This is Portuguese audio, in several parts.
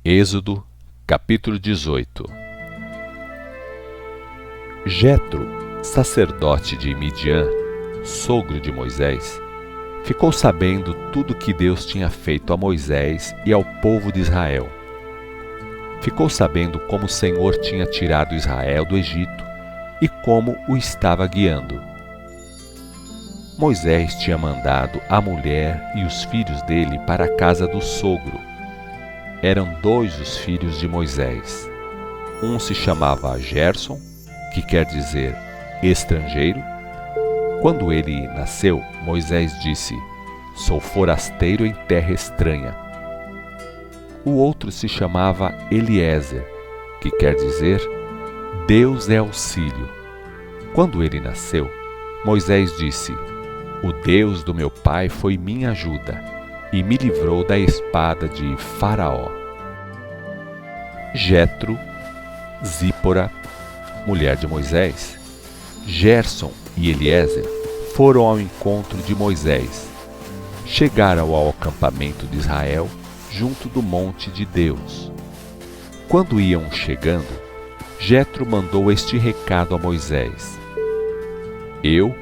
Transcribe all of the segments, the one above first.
Êxodo, capítulo 18. Jetro, sacerdote de Midian, sogro de Moisés, ficou sabendo tudo que Deus tinha feito a Moisés e ao povo de Israel. Ficou sabendo como o Senhor tinha tirado Israel do Egito e como o estava guiando. Moisés tinha mandado a mulher e os filhos dele para a casa do sogro. Eram 2 os filhos de Moisés. Um se chamava Gerson, que quer dizer estrangeiro. Quando ele nasceu, Moisés disse: "Sou forasteiro em terra estranha." O outro se chamava Eliezer, que quer dizer Deus é auxílio. Quando ele nasceu, Moisés disse: "O Deus do meu pai foi minha ajuda e me livrou da espada de Faraó." Jetro, Zípora, mulher de Moisés, Gerson e Eliezer foram ao encontro de Moisés. Chegaram ao acampamento de Israel, junto do monte de Deus. Quando iam chegando, Jetro mandou este recado a Moisés: "Eu,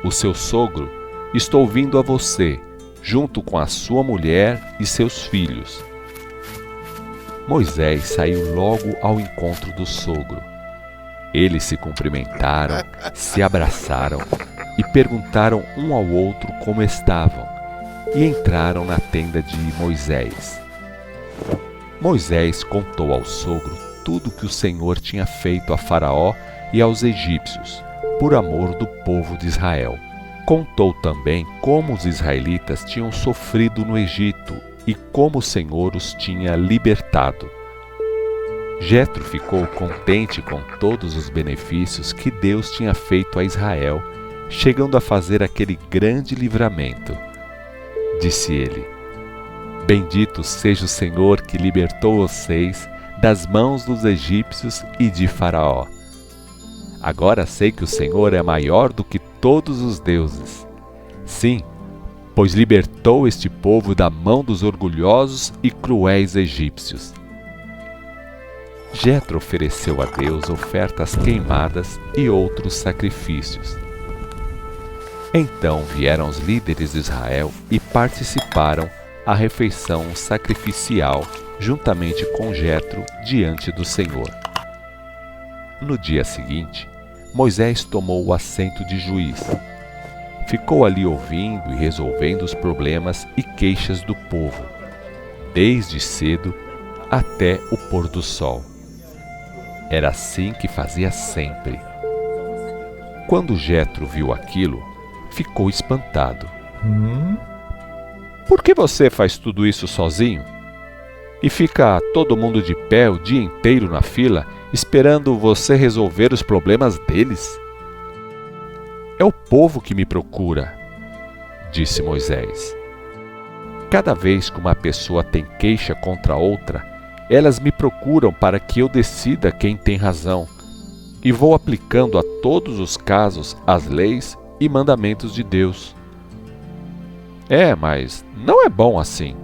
o seu sogro, estou vindo a você, junto com a sua mulher e seus filhos." Moisés saiu logo ao encontro do sogro. Eles se cumprimentaram, se abraçaram e perguntaram um ao outro como estavam, e entraram na tenda de Moisés. Moisés contou ao sogro tudo que o Senhor tinha feito a Faraó e aos egípcios, por amor do povo de Israel. Contou também como os israelitas tinham sofrido no Egito e como o Senhor os tinha libertado. Jetro ficou contente com todos os benefícios que Deus tinha feito a Israel, chegando a fazer aquele grande livramento. Disse ele: "Bendito seja o Senhor que libertou vocês das mãos dos egípcios e de Faraó. Agora sei que o Senhor é maior do que todos os deuses. Sim, pois libertou este povo da mão dos orgulhosos e cruéis egípcios." Jetro ofereceu a Deus ofertas queimadas e outros sacrifícios. Então vieram os líderes de Israel e participaram a refeição sacrificial juntamente com Jetro diante do Senhor. No dia seguinte, Moisés tomou o assento de juiz. Ficou ali ouvindo e resolvendo os problemas e queixas do povo, desde cedo até o pôr do sol. Era assim que fazia sempre. Quando Jetro viu aquilo, ficou espantado. "Por que você faz tudo isso sozinho? E fica todo mundo de pé o dia inteiro na fila, esperando você resolver os problemas deles?" "É o povo que me procura", disse Moisés. "Cada vez que uma pessoa tem queixa contra outra, elas me procuram para que eu decida quem tem razão, e vou aplicando a todos os casos as leis e mandamentos de Deus." Mas não é bom assim",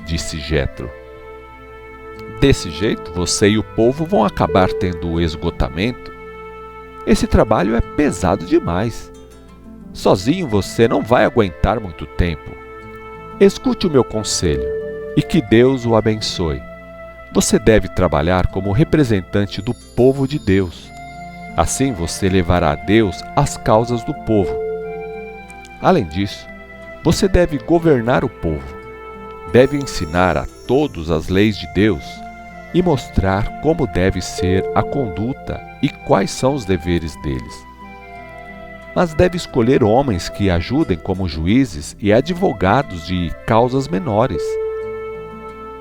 disse Jetro. "Desse jeito, você e o povo vão acabar tendo esgotamento. Esse trabalho é pesado demais. Sozinho você não vai aguentar muito tempo. Escute o meu conselho e que Deus o abençoe. Você deve trabalhar como representante do povo de Deus. Assim você levará a Deus as causas do povo. Além disso, você deve governar o povo. Deve ensinar a todos as leis de Deus e mostrar como deve ser a conduta e quais são os deveres deles. Mas deve escolher homens que ajudem como juízes e advogados de causas menores.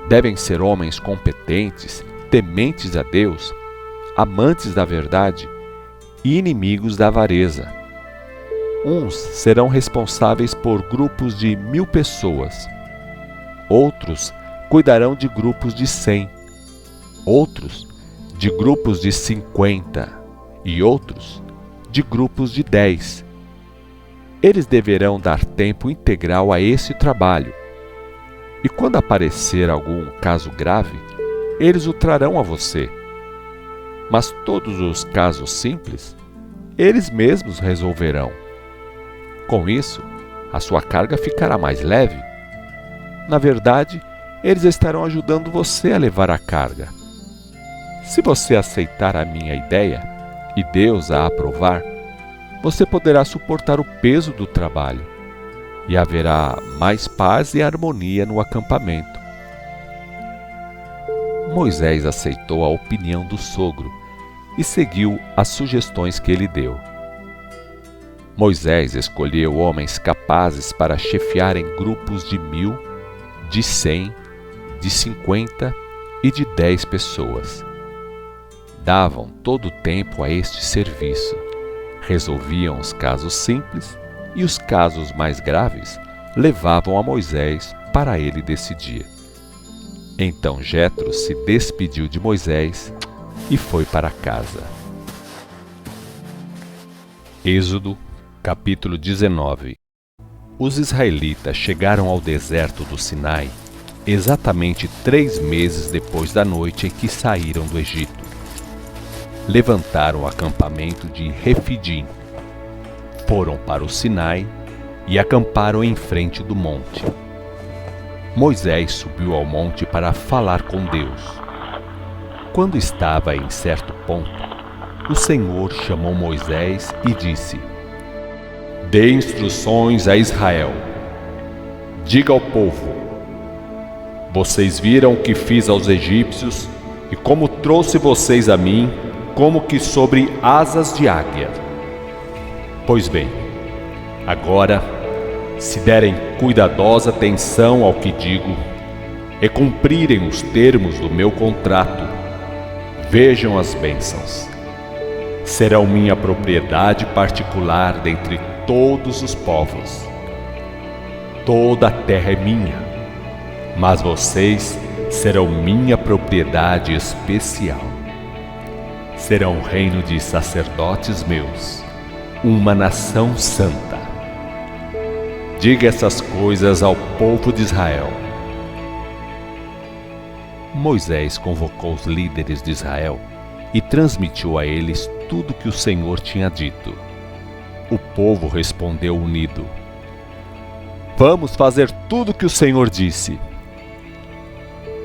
Devem ser homens competentes, tementes a Deus, amantes da verdade e inimigos da avareza. Uns serão responsáveis por grupos de 1000 pessoas. Outros cuidarão de grupos de 100. Outros de grupos de 50. E outros de grupos de 10. Eles deverão dar tempo integral a esse trabalho E quando aparecer algum caso grave, eles o trarão a você. Mas todos os casos simples, eles mesmos resolverão. Com isso, a sua carga ficará mais leve. Na verdade, eles estarão ajudando você a levar a carga. Se você aceitar a minha ideia e Deus a aprovar, você poderá suportar o peso do trabalho e haverá mais paz e harmonia no acampamento. Moisés aceitou a opinião do sogro e seguiu as sugestões que ele deu. Moisés escolheu homens capazes para chefiarem grupos de 1.000, de 100, de 50 e de 10 pessoas. Davam todo o tempo a este serviço, resolviam os casos simples e os casos mais graves levavam a Moisés para ele decidir. Então Jetro se despediu de Moisés e foi para casa. Êxodo, capítulo 19. Os israelitas chegaram ao deserto do Sinai exatamente 3 meses depois da noite em que saíram do Egito. Levantaram o acampamento de Refidim, foram para o Sinai e acamparam em frente do monte. Moisés subiu ao monte para falar com Deus. Quando estava em certo ponto, o Senhor chamou Moisés e disse: Dê instruções a Israel. Diga ao povo: vocês viram o que fiz aos egípcios e como trouxe vocês a mim, como que sobre asas de águia. Pois bem, agora, se derem cuidadosa atenção ao que digo e cumprirem os termos do meu contrato, vejam as bênçãos. Serão minha propriedade particular dentre todos os povos. Toda a terra é minha, mas vocês serão minha propriedade especial. Serão um reino de sacerdotes meus, uma nação santa. Diga essas coisas ao povo de Israel. Moisés convocou os líderes de Israel e transmitiu a eles tudo que o Senhor tinha dito. O povo respondeu unido: Vamos fazer tudo o que o Senhor disse.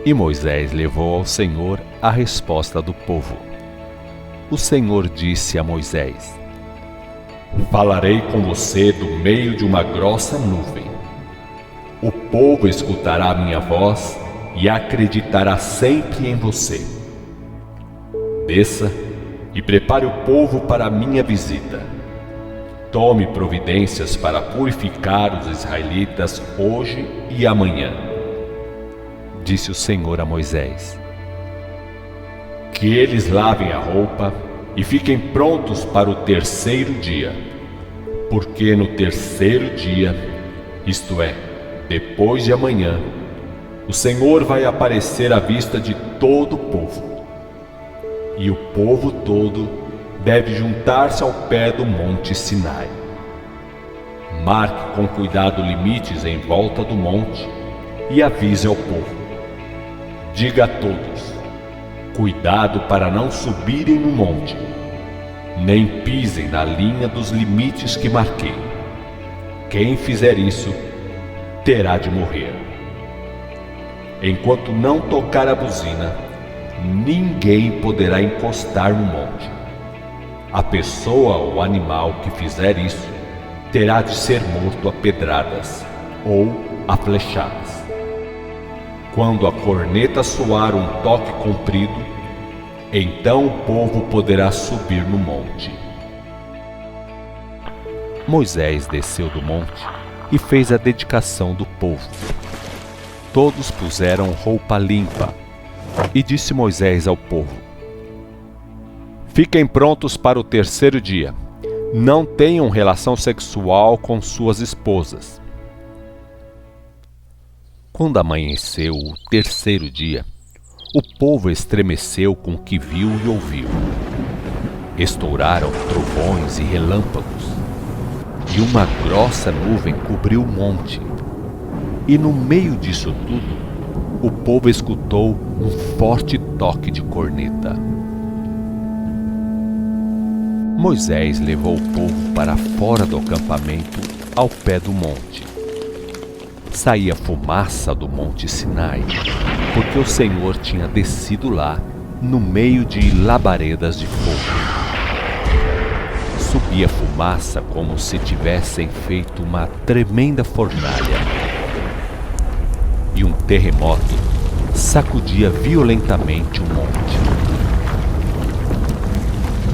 E Moisés levou ao Senhor a resposta do povo. O Senhor disse a Moisés: Falarei com você do meio de uma grossa nuvem. O povo escutará minha voz e acreditará sempre em você. Desça e prepare o povo para a minha visita. Tome providências para purificar os israelitas hoje e amanhã. Disse o Senhor a Moisés: Que eles lavem a roupa e fiquem prontos para o 3º dia, porque no 3º dia, isto é, depois de amanhã, o Senhor vai aparecer à vista de todo o povo. E o povo todo deve juntar-se ao pé do monte Sinai. Marque com cuidado limites em volta do monte e avise ao povo. Diga a todos: cuidado para não subirem no monte, nem pisem na linha dos limites que marquei. Quem fizer isso terá de morrer. Enquanto não tocar a buzina, ninguém poderá encostar no monte. A pessoa ou animal que fizer isso terá de ser morto a pedradas ou a flechadas. Quando a corneta soar um toque comprido, então o povo poderá subir no monte. Moisés desceu do monte e fez a dedicação do povo. Todos puseram roupa limpa, e disse Moisés ao povo: Fiquem prontos para o 3º dia. Não tenham relação sexual com suas esposas. Quando amanheceu o 3º dia, o povo estremeceu com o que viu e ouviu. Estouraram trovões e relâmpagos, e uma grossa nuvem cobriu o monte, E no meio disso tudo, o povo escutou um forte toque de corneta. Moisés levou o povo para fora do acampamento, ao pé do monte. Saía fumaça do monte Sinai, porque o Senhor tinha descido lá, no meio de labaredas de fogo. Subia fumaça como se tivessem feito uma tremenda fornalha. E um terremoto sacudia violentamente o monte.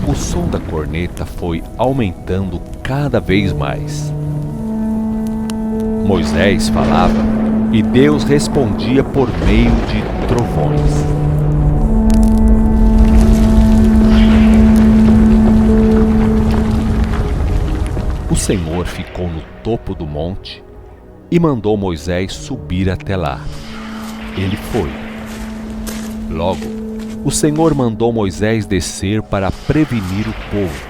O som da corneta foi aumentando cada vez mais. Moisés falava e Deus respondia por meio de trovões. O Senhor ficou no topo do monte e mandou Moisés subir até lá. Ele foi. Logo, o Senhor mandou Moisés descer para prevenir o povo.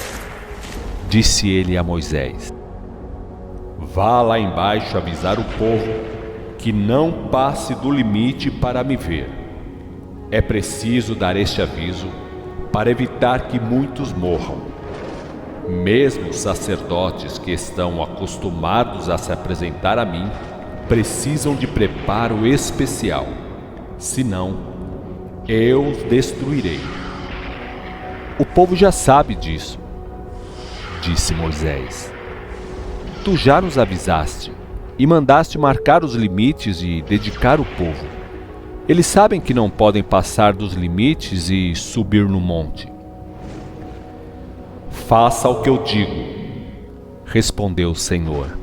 Disse ele a Moisés: vá lá embaixo avisar o povo que não passe do limite para me ver. É preciso dar este aviso para evitar que muitos morram. Mesmo os sacerdotes que estão acostumados a se apresentar a mim precisam de preparo especial, senão eu os destruirei. O povo já sabe disso, disse Moisés. Tu já nos avisaste e mandaste marcar os limites e dedicar o povo. Eles sabem que não podem passar dos limites e subir no monte. Faça o que eu digo, respondeu o Senhor.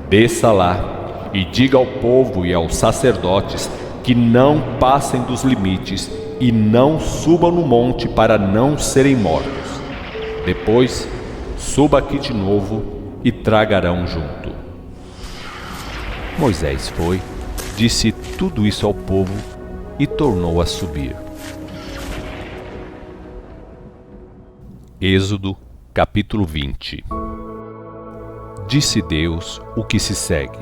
Desça lá e diga ao povo e aos sacerdotes que não passem dos limites e não subam no monte para não serem mortos. Depois, suba aqui de novo e tragarão junto. Moisés foi, disse tudo isso ao povo e tornou a subir. Êxodo, capítulo 20. Disse Deus o que se segue: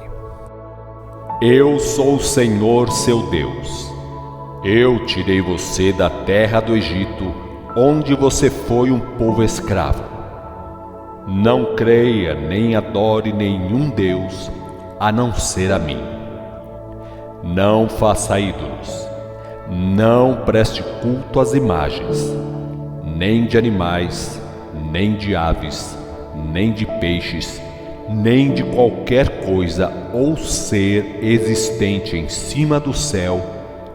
Eu sou o Senhor seu Deus. Eu tirei você da terra do Egito, onde você foi um povo escravo. Não creia nem adore nenhum Deus, a não ser a mim. Não faça ídolos. Não preste culto às imagens, nem de animais, nem de aves, nem de peixes, nem de qualquer coisa ou ser existente em cima do céu,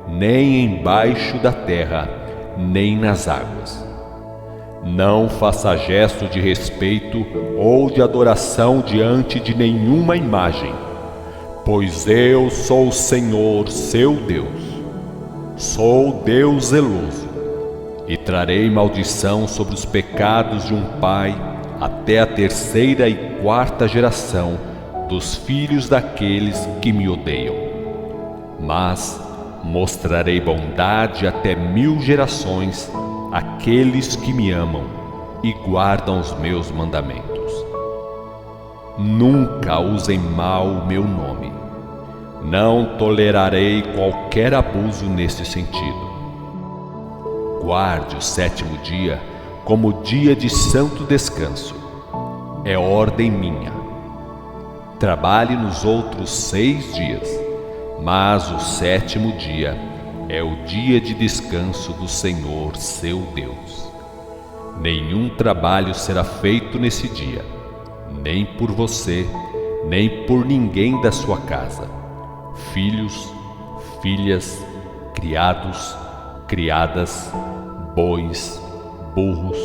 nem embaixo da terra, nem nas águas. Não faça gesto de respeito ou de adoração diante de nenhuma imagem, pois eu sou o Senhor, seu Deus. Sou Deus zeloso, e trarei maldição sobre os pecados de um pai até a 3ª e 4ª geração dos filhos daqueles que me odeiam. Mas mostrarei bondade até 1000 gerações àqueles que me amam e guardam os meus mandamentos. Nunca usem mal o meu nome. Não tolerarei qualquer abuso nesse sentido. Guarde o 7º dia como dia de santo descanso. É ordem minha. Trabalhe nos outros 6 dias, mas o 7º dia é o dia de descanso do Senhor, seu Deus. Nenhum trabalho será feito nesse dia, nem por você, nem por ninguém da sua casa. Filhos, filhas, criados, criadas, bois, burros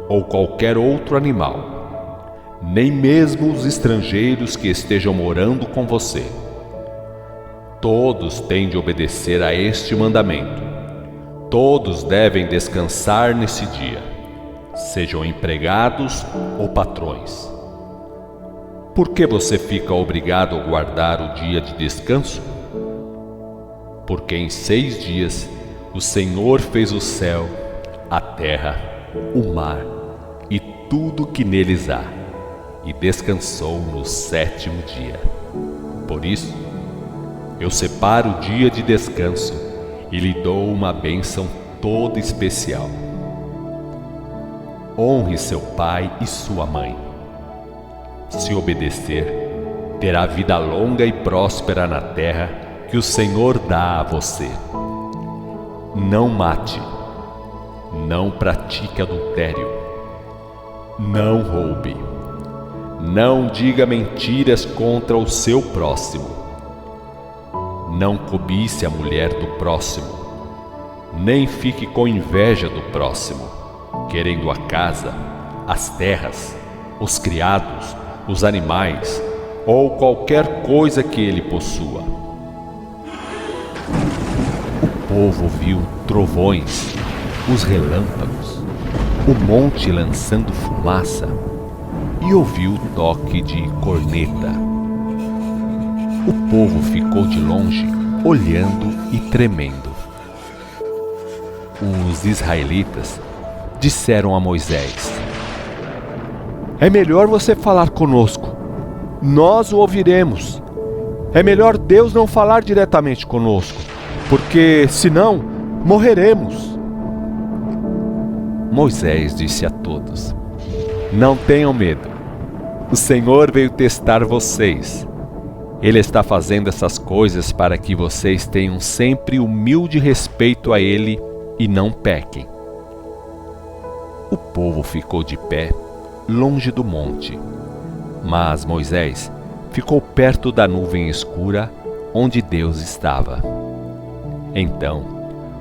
ou qualquer outro animal, nem mesmo os estrangeiros que estejam morando com você. Todos têm de obedecer a este mandamento. Todos devem descansar nesse dia, sejam empregados ou patrões. Por que você fica obrigado a guardar o dia de descanso? Porque em 6 dias o Senhor fez o céu, a terra, o mar e tudo que neles há, e descansou no 7º dia. Por isso, eu separo o dia de descanso e lhe dou uma bênção toda especial. Honre seu pai e sua mãe. Se obedecer, terá vida longa e próspera na terra que o Senhor dá a você. Não mate, não pratique adultério, não roube, não diga mentiras contra o seu próximo, não cobice a mulher do próximo, nem fique com inveja do próximo, querendo a casa, as terras, os criados, os animais ou qualquer coisa que ele possua. O povo viu trovões, os relâmpagos, o monte lançando fumaça e ouviu o toque de corneta. O povo ficou de longe, olhando e tremendo. Os israelitas disseram a Moisés: "É melhor você falar conosco. Nós o ouviremos. É melhor Deus não falar diretamente conosco, porque, senão, morreremos." Moisés disse a todos: "Não tenham medo. O Senhor veio testar vocês. Ele está fazendo essas coisas para que vocês tenham sempre humilde respeito a Ele e não pequem." O povo ficou de pé, longe do monte, mas Moisés ficou perto da nuvem escura onde Deus estava. Então,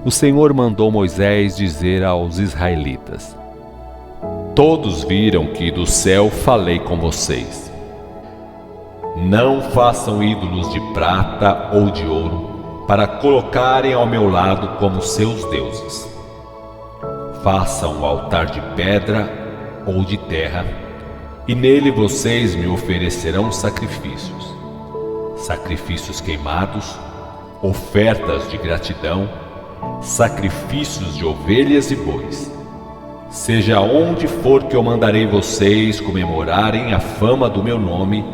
o Senhor mandou Moisés dizer aos israelitas: "Todos viram que do céu falei com vocês. Não façam ídolos de prata ou de ouro para colocarem ao meu lado como seus deuses. Façam um altar de pedra ou de terra, e nele vocês me oferecerão sacrifícios, sacrifícios queimados, ofertas de gratidão, sacrifícios de ovelhas e bois. Seja onde for que eu mandarei vocês comemorarem a fama do meu nome,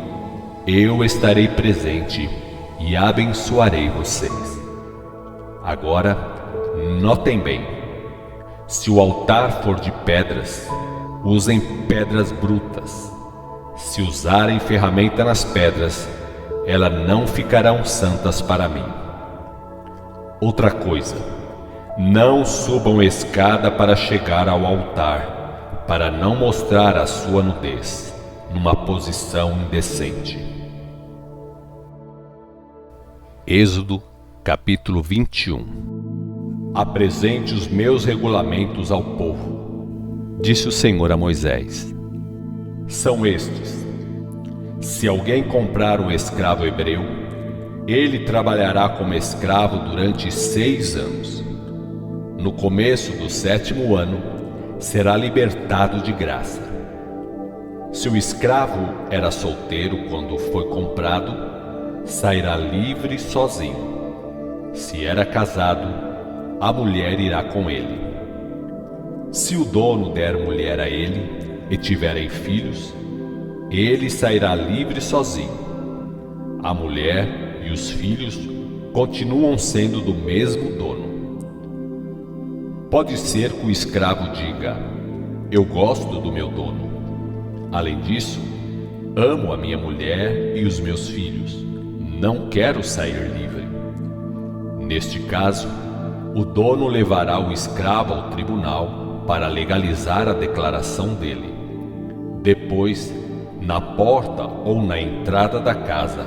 eu estarei presente e abençoarei vocês. Agora, notem bem: se o altar for de pedras, usem pedras brutas. Se usarem ferramenta nas pedras, elas não ficarão santas para mim. Outra coisa, não subam escada para chegar ao altar, para não mostrar a sua nudez, numa posição indecente." Êxodo, capítulo 21. Apresente os meus regulamentos ao povo, disse o Senhor a Moisés. São estes: se alguém comprar um escravo hebreu, ele trabalhará como escravo durante 6 anos. No começo do 7º ano, será libertado de graça. Se o escravo era solteiro quando foi comprado, sairá livre sozinho. Se era casado, a mulher irá com ele. Se o dono der mulher a ele e tiverem filhos, ele sairá livre sozinho. A mulher e os filhos continuam sendo do mesmo dono. Pode ser que o escravo diga: "Eu gosto do meu dono. Além disso, amo a minha mulher e os meus filhos. Não quero sair livre." Neste caso, o dono levará o escravo ao tribunal para legalizar a declaração dele. Depois, na porta ou na entrada da casa,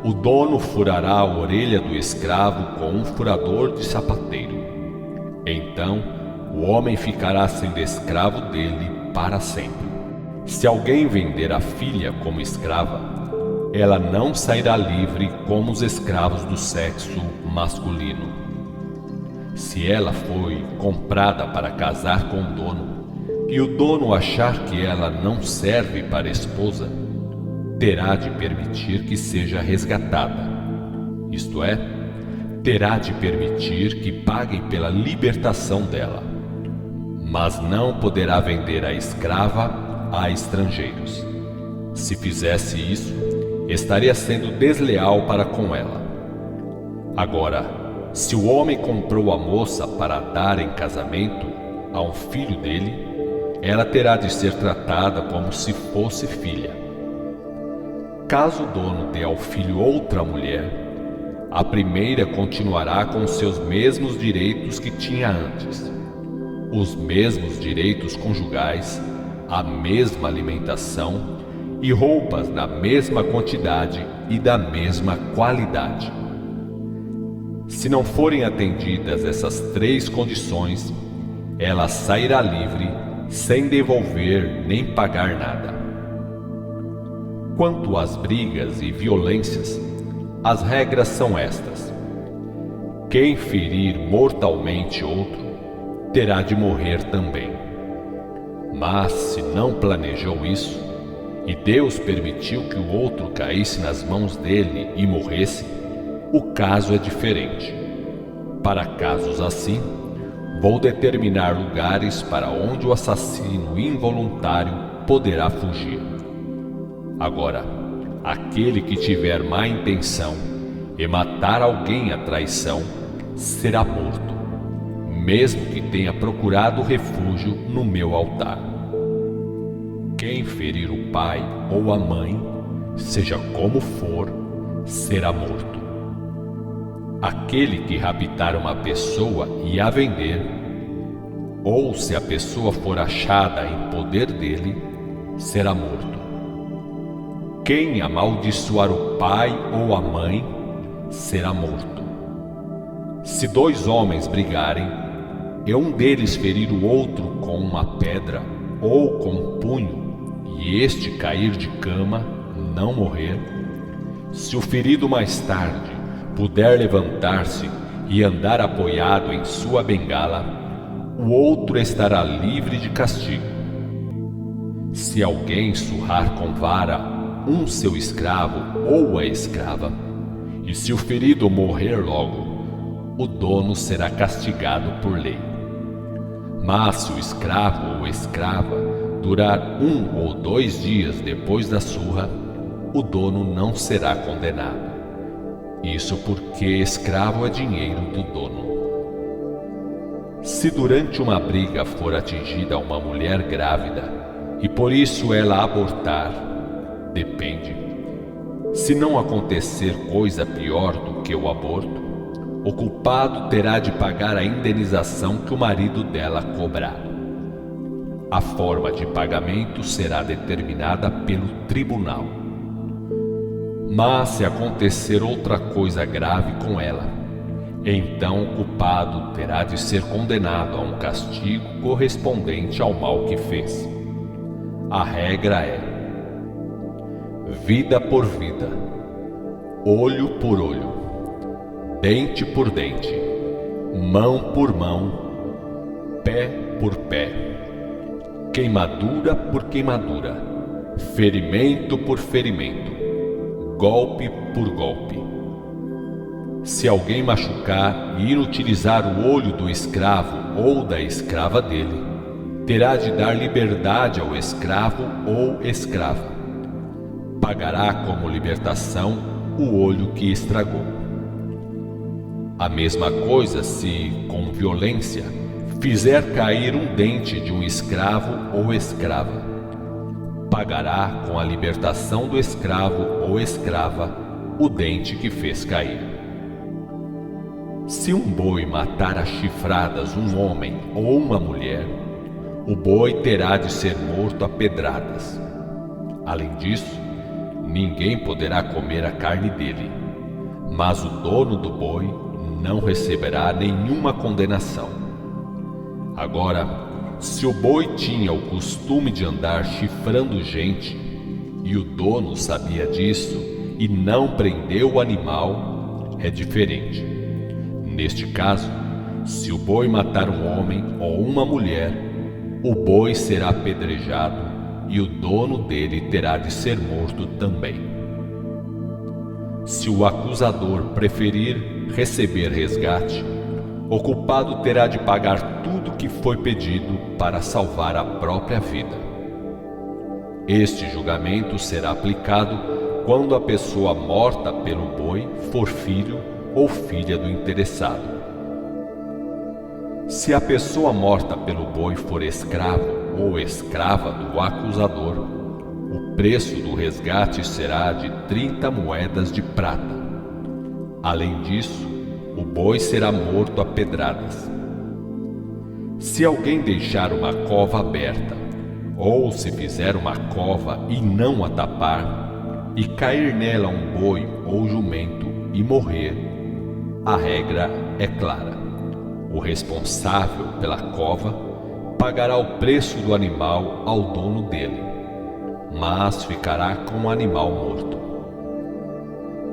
o dono furará a orelha do escravo com um furador de sapateiro. Então, o homem ficará sendo escravo dele para sempre. Se alguém vender a filha como escrava, ela não sairá livre como os escravos do sexo masculino. Se ela foi comprada para casar com o dono, e o dono achar que ela não serve para esposa, terá de permitir que seja resgatada. Isto é, terá de permitir que paguem pela libertação dela. Mas não poderá vender a escrava a estrangeiros. Se fizesse isso, estaria sendo desleal para com ela. Agora, se o homem comprou a moça para dar em casamento a um filho dele, ela terá de ser tratada como se fosse filha. Caso o dono dê ao filho outra mulher, a primeira continuará com seus mesmos direitos que tinha antes. Os mesmos direitos conjugais, a mesma alimentação e roupas na mesma quantidade e da mesma qualidade. Se não forem atendidas essas 3 condições, ela sairá livre sem devolver nem pagar nada. Quanto às brigas e violências, as regras são estas: quem ferir mortalmente outro terá de morrer também. Mas se não planejou isso, e Deus permitiu que o outro caísse nas mãos dele e morresse, o caso é diferente. Para casos assim, vou determinar lugares para onde o assassino involuntário poderá fugir. Agora, aquele que tiver má intenção e matar alguém à traição será morto, mesmo que tenha procurado refúgio no meu altar. Quem ferir o pai ou a mãe, seja como for, será morto. Aquele que raptar uma pessoa e a vender, ou se a pessoa for achada em poder dele, será morto. Quem amaldiçoar o pai ou a mãe, será morto. Se 2 homens brigarem, e um deles ferir o outro com uma pedra ou com um punho, e este cair de cama, não morrer, se o ferido mais tarde puder levantar-se e andar apoiado em sua bengala, o outro estará livre de castigo. Se alguém surrar com vara um seu escravo ou a escrava, e se o ferido morrer logo, o dono será castigado por lei. Mas se o escravo ou escrava durar 1 ou 2 dias depois da surra, o dono não será condenado. Isso porque escravo é dinheiro do dono. Se durante uma briga for atingida uma mulher grávida e por isso ela abortar, depende. Se não acontecer coisa pior do que o aborto, o culpado terá de pagar a indenização que o marido dela cobrar. A forma de pagamento será determinada pelo tribunal. Mas se acontecer outra coisa grave com ela, então o culpado terá de ser condenado a um castigo correspondente ao mal que fez. A regra é: vida por vida, olho por olho, dente por dente, mão por mão, pé por pé, queimadura por queimadura, ferimento por ferimento, golpe por golpe. Se alguém machucar e inutilizar o olho do escravo ou da escrava dele, terá de dar liberdade ao escravo ou escrava. Pagará como libertação o olho que estragou. A mesma coisa se, com violência, fizer cair um dente de um escravo ou escrava. Pagará com a libertação do escravo ou escrava o dente que fez cair. Se um boi matar a chifradas um homem ou uma mulher, o boi terá de ser morto a pedradas. Além disso, ninguém poderá comer a carne dele, mas o dono do boi não receberá nenhuma condenação. Agora, se o boi tinha o costume de andar chifrando gente, e o dono sabia disso e não prendeu o animal, é diferente. Neste caso, se o boi matar um homem ou uma mulher, o boi será apedrejado e o dono dele terá de ser morto também. Se o acusador preferir receber resgate, o culpado terá de pagar tudo que foi pedido para salvar a própria vida. Este julgamento será aplicado quando a pessoa morta pelo boi for filho ou filha do interessado. Se a pessoa morta pelo boi for escravo ou escrava do acusador, o preço do resgate será de 30 moedas de prata. Além disso, o boi será morto a pedradas. Se alguém deixar uma cova aberta, ou se fizer uma cova e não a tapar, e cair nela um boi ou jumento e morrer, a regra é clara. O responsável pela cova pagará o preço do animal ao dono dele, mas ficará com o animal morto.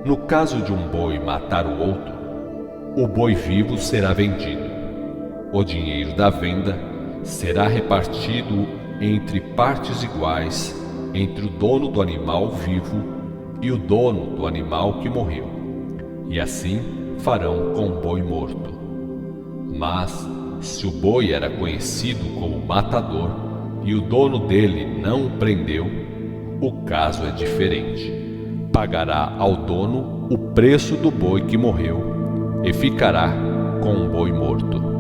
No caso de um boi matar o outro, o boi vivo será vendido. O dinheiro da venda será repartido entre partes iguais entre o dono do animal vivo e o dono do animal que morreu, e assim farão com o boi morto. Mas, se o boi era conhecido como matador e o dono dele não o prendeu, o caso é diferente. Pagará ao dono o preço do boi que morreu e ficará com o boi morto.